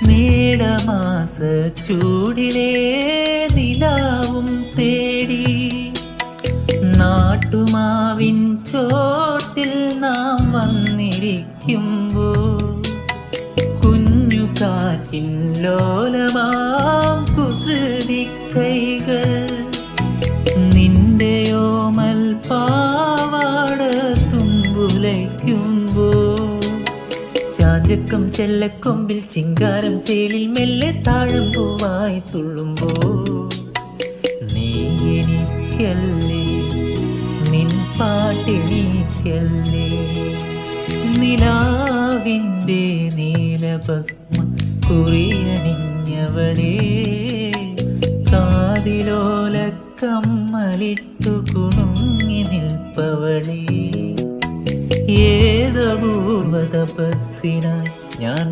മേടമാസ ചൂടിലെ നിലാവും തേടി നാട്ടുമാവിൻ ചോട്ടിൽ നാം വന്നിരിക്കുമ്പോൾ കുഞ്ഞു കാറ്റിൻ ലോലമാം കുസൃതി കൈകൾ നിന്റെയോമൽ പാവാട തുമ്പുലയ്ക്കുമ്പോൾ ചാഞ്ചക്കം ചെല്ലക്കൊമ്പിൽ ചിങ്കാരം ചേലിൽ മെല്ലെ താഴം പൂവായി തുള്ളുമ്പോൾ നീ എനിക്കല്ലേ നിൻ പാട്ടെനിക്കല്ലേ നിലാവിൻ്റെ നീലഭസ്മ കുറിയണിഞ്ഞവളേ കാതിലോല കമ്മലിട്ടു കുണുങ്ങി നിൽപ്പവളേ ഏതപൂർവ തപസ്സിനായി ഞാൻ